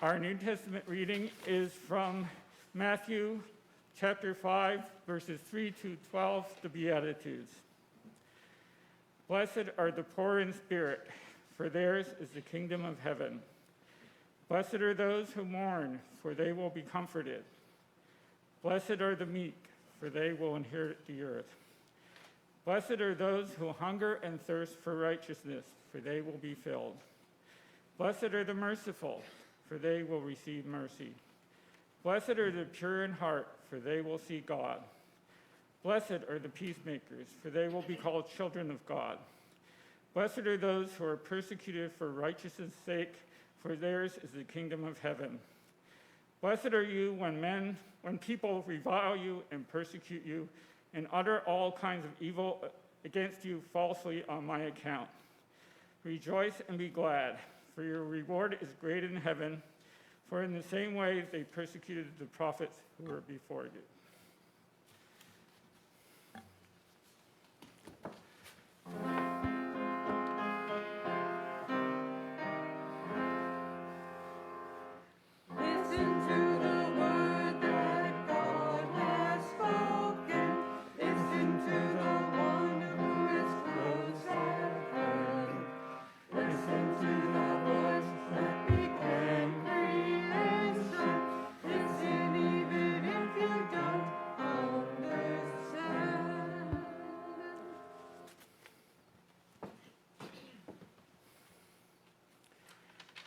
Our New Testament reading is from Matthew chapter 5, verses 3 to 12, the Beatitudes. Blessed are the poor in spirit, for theirs is the kingdom of heaven. Blessed are those who mourn, for they will be comforted. Blessed are the meek, for they will inherit the earth. Blessed are those who hunger and thirst for righteousness, for they will be filled. Blessed are the merciful, for they will receive mercy. Blessed are the pure in heart, for they will see God. Blessed are the peacemakers, for they will be called children of God. Blessed are those who are persecuted for righteousness' sake, for theirs is the kingdom of heaven. Blessed are you when people revile you and persecute you and utter all kinds of evil against you falsely on my account. Rejoice and be glad, for your reward is great in heaven, for in the same way they persecuted the prophets who were before you.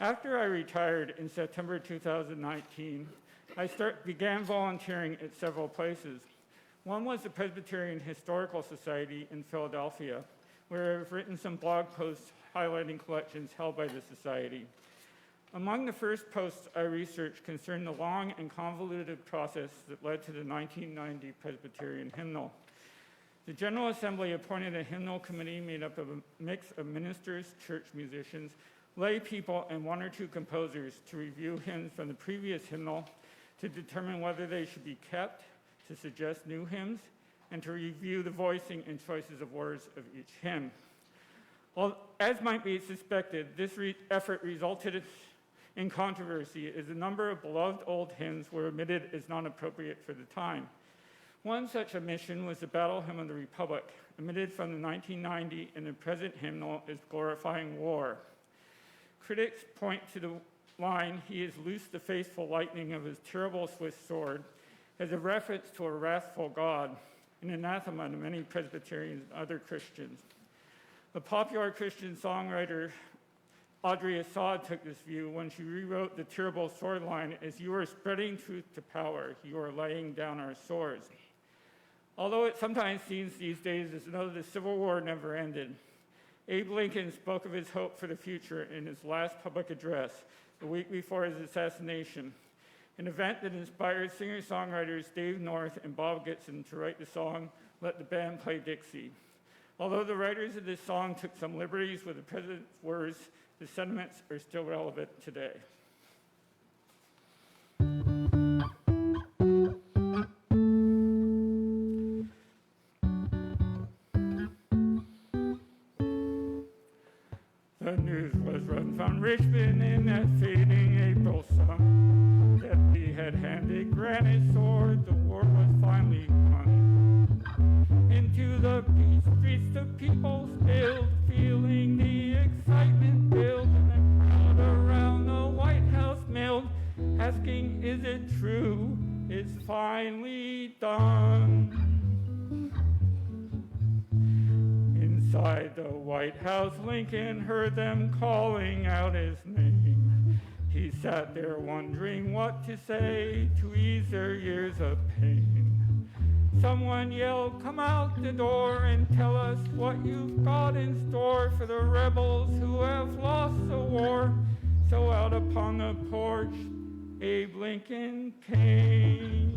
After I retired in September 2019, I began volunteering at several places. One was the Presbyterian Historical Society in Philadelphia, where I've written some blog posts highlighting collections held by the society. Among the first posts I researched concerned the long and convoluted process that led to the 1990 Presbyterian hymnal. The General Assembly appointed a hymnal committee made up of a mix of ministers, church musicians, lay people, and one or two composers to review hymns from the previous hymnal to determine whether they should be kept, to suggest new hymns, and to review the voicing and choices of words of each hymn. Well, as might be suspected, this effort resulted in controversy as a number of beloved old hymns were omitted as non-appropriate for the time. One such omission was the Battle Hymn of the Republic, omitted from the 1990 and the present hymnal as glorifying war. Critics point to the line, "He has loosed the faithful lightning of his terrible Swiss sword," as a reference to a wrathful God, an anathema to many Presbyterians and other Christians. The popular Christian songwriter Audrey Assad took this view when she rewrote the terrible sword line as, "You are spreading truth to power, you are laying down our swords." Although it sometimes seems these days as though the Civil War never ended, Abe Lincoln spoke of his hope for the future in his last public address, the week before his assassination, an event that inspired singer-songwriters Dave North and Bob Gibson to write the song, "Let the Band Play Dixie." Although the writers of this song took some liberties with the president's words, the sentiments are still relevant today. The news was run from Richmond in that fading April sun that Lee had handed Grant his sword, the war was finally won. Into the peace streets the people spilled, feeling the excitement build, and the crowd around the White House milled, asking, "Is it true? It's finally done." Inside the White House, Lincoln heard them calling out his name. He sat there wondering what to say to ease their years of pain. Someone yelled, "Come out the door and tell us what you've got in store for the rebels who have lost the war." So out upon the porch, Abe Lincoln came.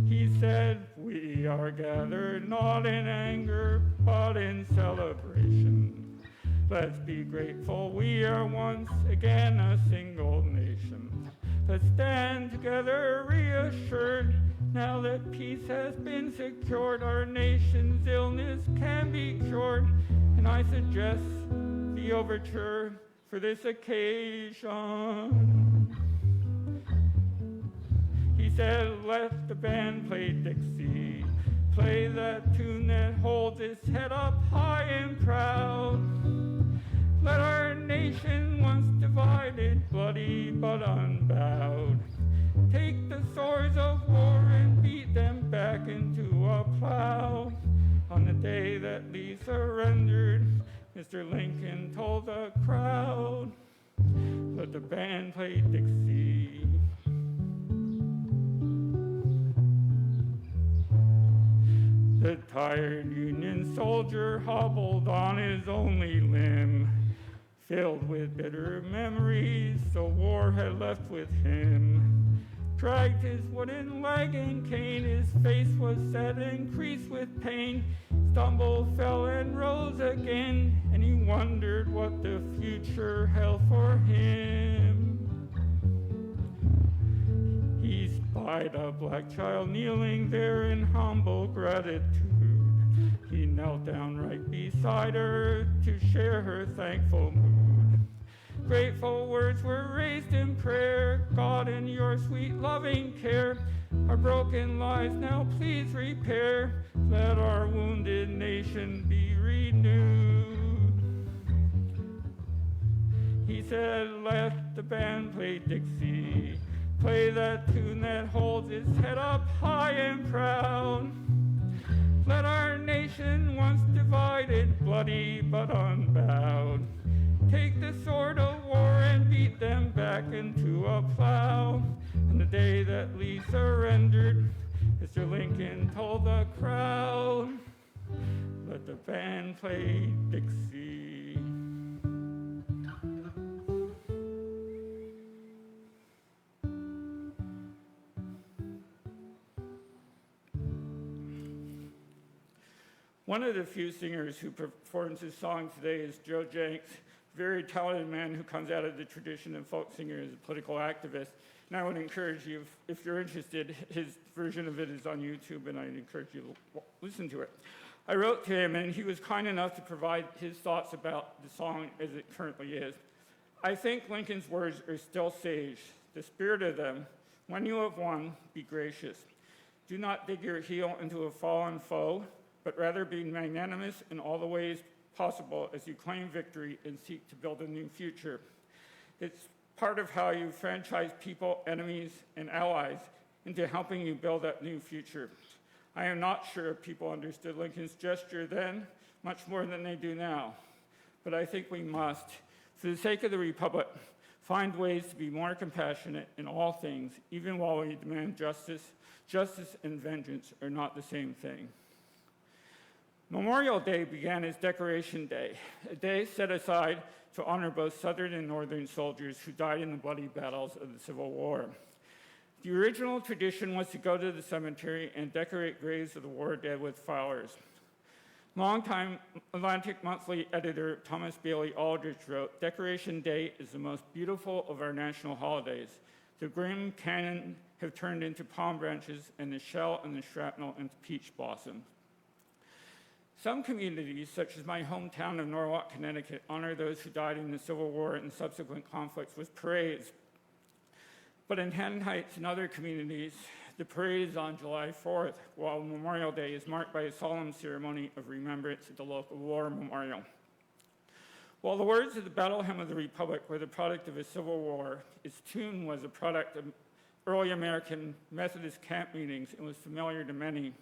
He said, "We are gathered not in anger, but in celebration. Let's be grateful we are once again a single nation. Let's stand together reassured, now that peace has been secured, our nation's illness can be cured, and I suggest the overture for this occasion. He said, let the band play Dixie, play that tune that holds its head up high and proud. Let our nation, once divided, bloody but unbowed, take the swords of war and beat them back into a plow. On the day that Lee surrendered, Mr. Lincoln told the crowd, let the band play Dixie. The tired Union soldier hobbled on his only limb, filled with bitter memories the war had left with him. Dragged his wooden leg and cane, his face was set and creased with pain. Stumbled, fell, and rose again, and he wondered what the future held for him. He spied a black child kneeling there in humble gratitude. He knelt down right beside her to share her thankful mood. Grateful words were raised in prayer. God, in your sweet loving care, our broken lives now please repair. Let our wounded nation be renewed. He said, let the band play Dixie, play that tune that holds its head up high and proud. Let our nation, once divided, bloody but unbowed, take the sword of war and beat them back into a plow. On the day that Lee surrendered, Mr. Lincoln told the crowd, let the band play Dixie. One of the few singers who performs his song today is Joe Jenks, a very talented man who comes out of the tradition of folk singer as a political activist. And I would encourage you, if you're interested, his version of it is on YouTube, and I'd encourage you to listen to it. I wrote to him, and he was kind enough to provide his thoughts about the song as it currently is. I think Lincoln's words are still sage, the spirit of them. When you have won, be gracious. Do not dig your heel into a fallen foe, but rather be magnanimous in all the ways possible as you claim victory and seek to build a new future. It's part of how you franchise people, enemies, and allies into helping you build that new future. I am not sure if people understood Lincoln's gesture then much more than they do now, but I think we must, for the sake of the Republic, find ways to be more compassionate in all things, even while we demand justice. Justice and vengeance are not the same thing. Memorial Day began as Decoration Day, a day set aside to honor both Southern and Northern soldiers who died in the bloody battles of the Civil War. The original tradition was to go to the cemetery and decorate graves of the war dead with flowers. Longtime Atlantic Monthly editor Thomas Bailey Aldrich wrote, Decoration Day is the most beautiful of our national holidays. The grim cannon have turned into palm branches, and the shell and the shrapnel into peach blossoms. Some communities, such as my hometown of Norwalk, Connecticut, honor those who died in the Civil War and subsequent conflicts with parades. But in Haddon Heights and other communities, the parade is on July 4th, while Memorial Day is marked by a solemn ceremony of remembrance at the local war memorial. While the words of the Battle Hymn of the Republic were the product of a civil war, its tune was a product of early American Methodist camp meetings and was familiar to many.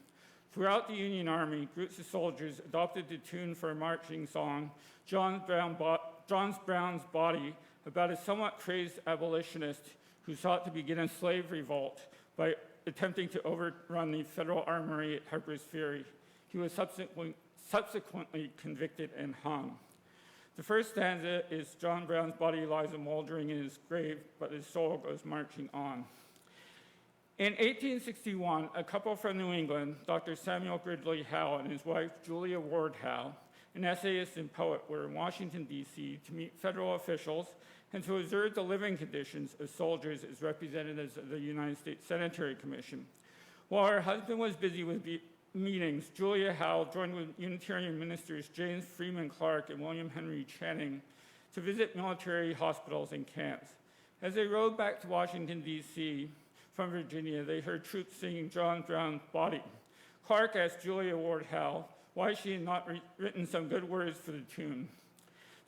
Throughout the Union Army, groups of soldiers adopted the tune for a marching song, John Brown's Body, about a somewhat crazed abolitionist who sought to begin a slave revolt by attempting to overrun the federal armory at Harper's Ferry. He was subsequently convicted and hung. The first stanza is, John Brown's body lies a-moldering in his grave, but his soul goes marching on. In 1861, a couple from New England, Dr. Samuel Gridley Howe and his wife, Julia Ward Howe, an essayist and poet, were in Washington, D.C. to meet federal officials and to observe the living conditions of soldiers as representatives of the United States Sanitary Commission. While her husband was busy with meetings, Julia Howe joined with Unitarian ministers James Freeman Clark and William Henry Channing to visit military hospitals and camps. As they rode back to Washington, D.C. from Virginia, they heard troops singing John Brown's Body. Clark asked Julia Ward Howe why she had not written some good words for the tune.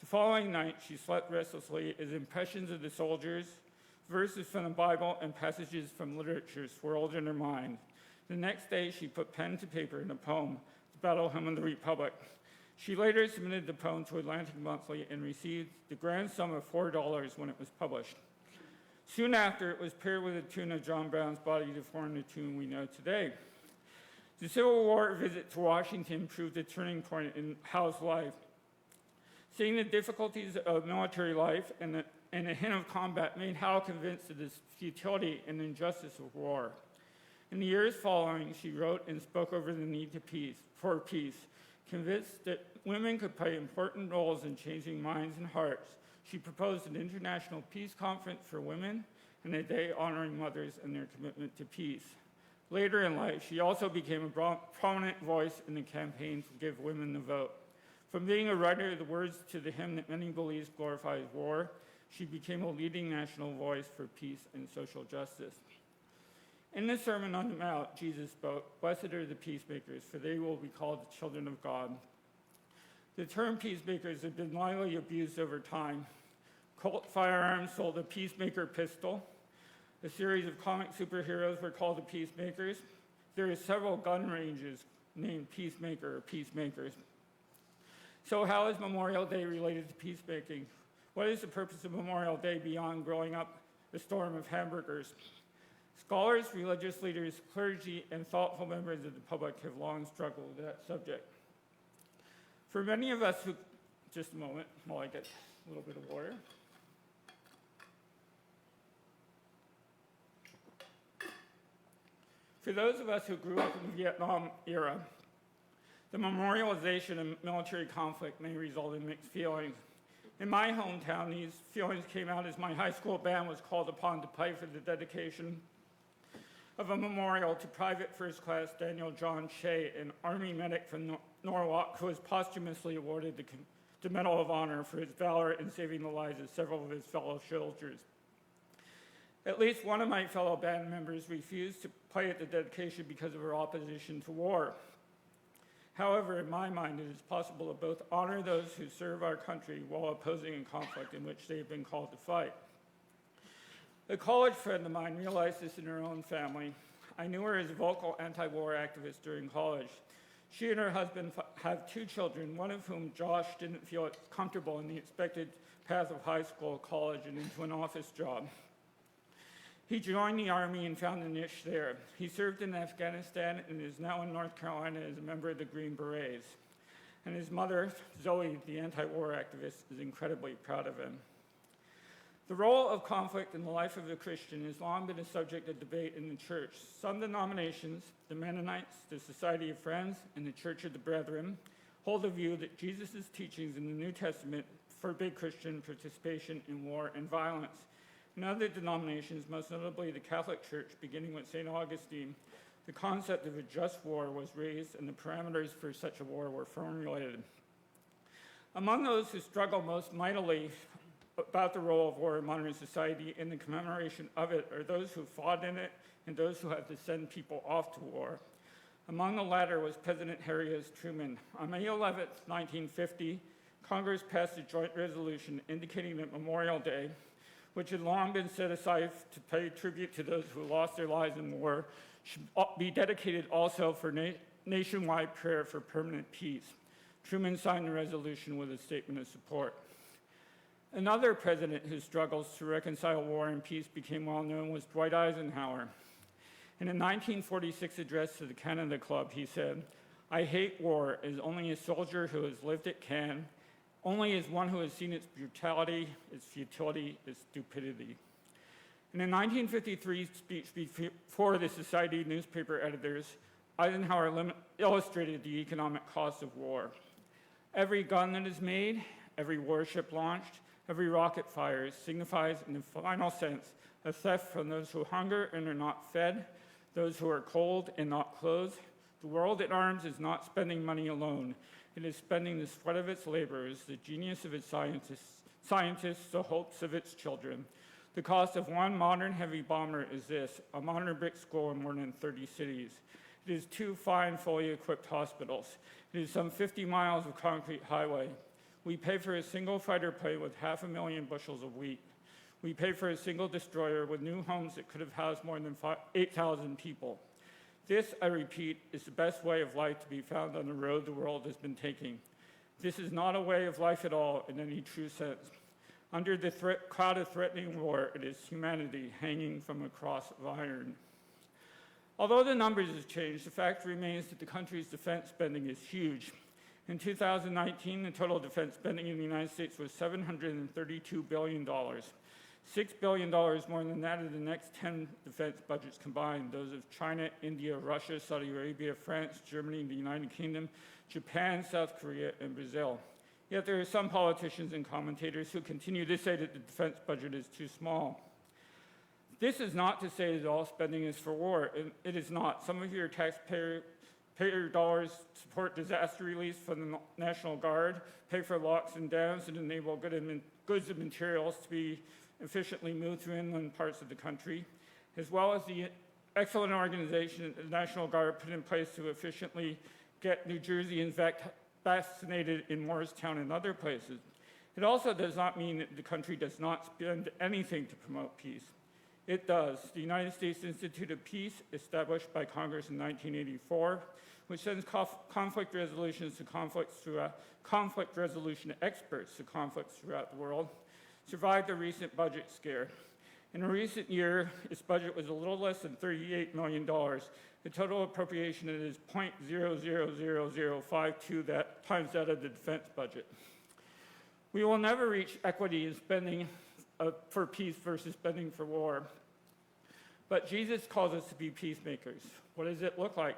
The following night, she slept restlessly as impressions of the soldiers, verses from the Bible, and passages from literature swirled in her mind. The next day, she put pen to paper in a poem, The Battle Hymn of the Republic. She later submitted the poem to Atlantic Monthly and received the grand sum of $4 when it was published. Soon after, it was paired with a tune of John Brown's Body to form the tune we know today. The Civil War visit to Washington proved a turning point in Howe's life. Seeing the difficulties of military life and a hint of combat made Howe convinced of the futility and injustice of war. In the years following, she wrote and spoke over the need for peace. Convinced that women could play important roles in changing minds and hearts, she proposed an international peace conference for women and a day honoring mothers and their commitment to peace. Later in life, she also became a prominent voice in the campaign to give women the vote. From being a writer of the words to the hymn that many believe glorifies war, she became a leading national voice for peace and social justice. In the Sermon on the Mount, Jesus spoke, "Blessed are the peacemakers, for they will be called the children of God." The term peacemakers has been widely abused over time. Colt Firearms sold a Peacemaker pistol. A series of comic superheroes were called the Peacemakers. There are several gun ranges named Peacemaker or Peacemakers. So how is Memorial Day related to peacemaking? What is the purpose of Memorial Day beyond growing up a storm of hamburgers? Scholars, religious leaders, clergy, and thoughtful members of the public have long struggled with that subject. For many of us who, just a moment while I get a little bit of water. For those of us who grew up in the Vietnam era, the memorialization of military conflict may result in mixed feelings. In my hometown, these feelings came out as my high school band was called upon to play for the dedication of a memorial to Private First Class Daniel John Shea, an Army medic from Norwalk, who was posthumously awarded the Medal of Honor for his valor in saving the lives of several of his fellow soldiers. At least one of my fellow band members refused to play at the dedication because of her opposition to war. However, in my mind, it is possible to both honor those who serve our country while opposing a conflict in which they have been called to fight. A college friend of mine realized this in her own family. I knew her as a vocal anti-war activist during college. She and her husband have 2 children, one of whom, Josh, didn't feel comfortable in the expected path of high school, college, and into an office job. He joined the Army and found a niche there. He served in Afghanistan and is now in North Carolina as a member of the Green Berets. And his mother, Zoe, the anti-war activist, is incredibly proud of him. The role of conflict in the life of a Christian has long been a subject of debate in the church. Some denominations, the Mennonites, the Society of Friends, and the Church of the Brethren, hold the view that Jesus' teachings in the New Testament forbid Christian participation in war and violence. In other denominations, most notably the Catholic Church, beginning with St. Augustine, the concept of a just war was raised and the parameters for such a war were formulated. Among those who struggle most mightily about the role of war in modern society and the commemoration of it are those who fought in it and those who had to send people off to war. Among the latter was President Harry S. Truman. On May 11, 1950, Congress passed a joint resolution indicating that Memorial Day, which had long been set aside to pay tribute to those who lost their lives in war, should be dedicated also for nationwide prayer for permanent peace. Truman signed the resolution with a statement of support. Another president whose struggles to reconcile war and peace became well known was Dwight Eisenhower. In a 1946 address to the Canada Club, he said, "I hate war as only a soldier who has lived it can, only as one who has seen its brutality, its futility, its stupidity." In a 1953 speech before the Society of Newspaper Editors, Eisenhower illustrated the economic cost of war. Every gun that is made, every warship launched, every rocket fired signifies, in the final sense, a theft from those who hunger and are not fed, those who are cold and not clothed. The world at arms is not spending money alone. It is spending the sweat of its laborers, the genius of its scientists, scientists the hopes of its children. The cost of one modern heavy bomber is this: a modern brick school in more than 30 cities. It is 2 fine, fully equipped hospitals. It is some 50 miles of concrete highway. We pay for a single fighter plane with 500,000 bushels of wheat. We pay for a single destroyer with new homes that could have housed more than 8,000 people. This, I repeat, is the best way of life to be found on the road the world has been taking. This is not a way of life at all in any true sense. Under the cloud of threatening war, it is humanity hanging from a cross of iron. Although the numbers have changed, the fact remains that the country's defense spending is huge. In 2019, the total defense spending in the United States was $732 billion. $6 billion more than that of the next 10 defense budgets combined, those of China, India, Russia, Saudi Arabia, France, Germany, the United Kingdom, Japan, South Korea, and Brazil. Yet there are some politicians and commentators who continue to say that the defense budget is too small. This is not to say that all spending is for war. It is not. Some of your taxpayer dollars support disaster relief from the National Guard, pay for locks and dams that enable goods and materials to be efficiently moved through inland parts of the country, as well as the excellent organization that the National Guard put in place to efficiently get New Jerseyans vaccinated in Morristown and other places. It also does not mean that the country does not spend anything to promote peace. It does. The United States Institute of Peace, established by Congress in 1984, which sends conflict resolution experts to conflicts throughout the world, survived the recent budget scare. In a recent year, its budget was a little less than $38 million. The total appropriation is 0.000052 times that of the defense budget. We will never reach equity in spending for peace versus spending for war. But Jesus calls us to be peacemakers. What does it look like?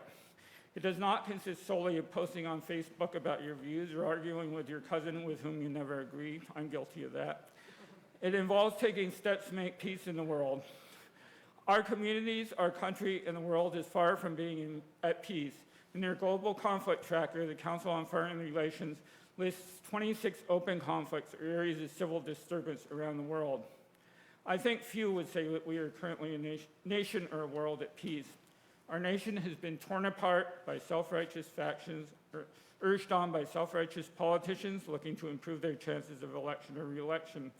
It does not consist solely of posting on Facebook about your views or arguing with your cousin with whom you never agree. I'm guilty of that. It involves taking steps to make peace in the world. Our communities, our country, and the world is far from being at peace. In their global conflict tracker, the Council on Foreign Relations lists 26 open conflicts or areas of civil disturbance around the world. I think few would say that we are currently a nation or a world at peace. Our nation has been torn apart by self-righteous factions, urged on by self-righteous politicians looking to improve their chances of election or re-election.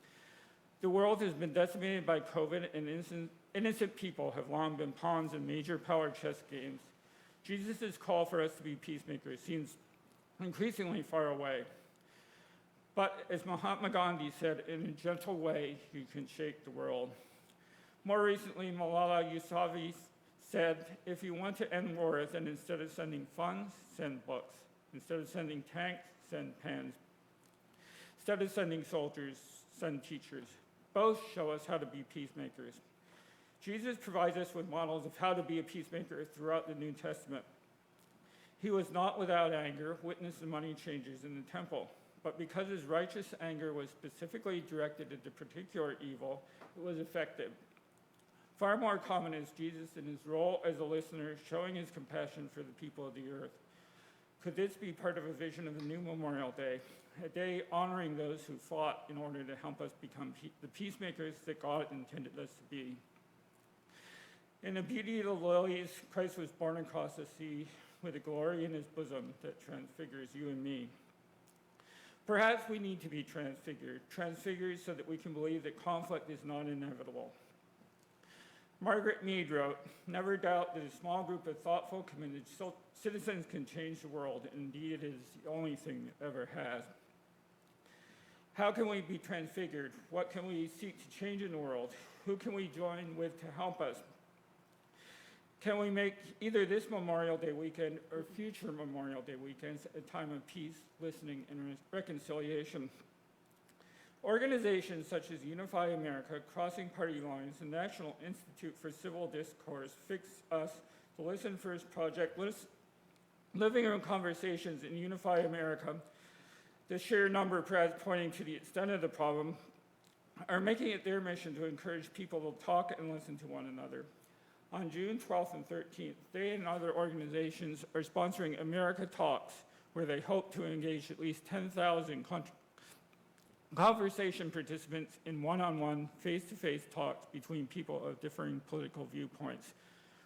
The world has been decimated by COVID, and innocent people have long been pawns in major power chess games. Jesus' call for us to be peacemakers seems increasingly far away. But as Mahatma Gandhi said, in a gentle way, you can shake the world. More recently, Malala Yousafzai said, if you want to end war, then instead of sending funds, send books. Instead of sending tanks, send pens. Instead of sending soldiers, send teachers. Both show us how to be peacemakers. Jesus provides us with models of how to be a peacemaker throughout the New Testament. He was not without anger, witness the money changers in the temple. But because his righteous anger was specifically directed at the particular evil, it was effective. Far more common is Jesus in his role as a listener, showing his compassion for the people of the earth. Could this be part of a vision of a new Memorial Day, a day honoring those who fought in order to help us become the peacemakers that God intended us to be? In the beauty of the lilies, Christ was born across the sea with a glory in his bosom that transfigures you and me. Perhaps we need to be transfigured so that we can believe that conflict is not inevitable. Margaret Mead wrote, never doubt that a small group of thoughtful, committed citizens can change the world. Indeed, it is the only thing that ever has. How can we be transfigured? What can we seek to change in the world? Who can we join with to help us? Can we make either this Memorial Day weekend or future Memorial Day weekends a time of peace, listening, and reconciliation? Organizations such as Unify America, Crossing Party Lines, and National Institute for Civil Discourse, Fix Us, the Listen First Project, Living Room Conversations, and Unify America, the sheer number perhaps pointing to the extent of the problem, are making it their mission to encourage people to talk and listen to one another. On June 12th and 13th, they and other organizations are sponsoring America Talks, where they hope to engage at least 10,000 Conversation participants in one-on-one, face-to-face talks between people of differing political viewpoints,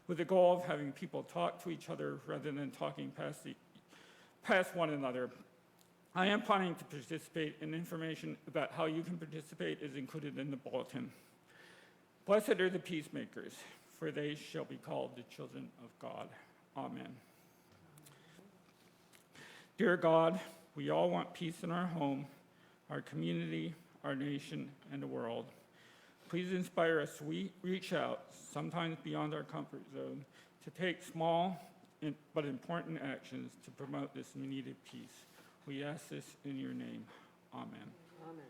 with the goal of having people talk to each other rather than talking past one another. I am planning to participate, and information about how you can participate is included in the bulletin. Blessed are the peacemakers, for they shall be called the children of God. Amen. Dear God, we all want peace in our home, our community, our nation, and the world. Please inspire us to reach out, sometimes beyond our comfort zone, to take small but important actions to promote this needed peace. We ask this in your name. Amen. Amen.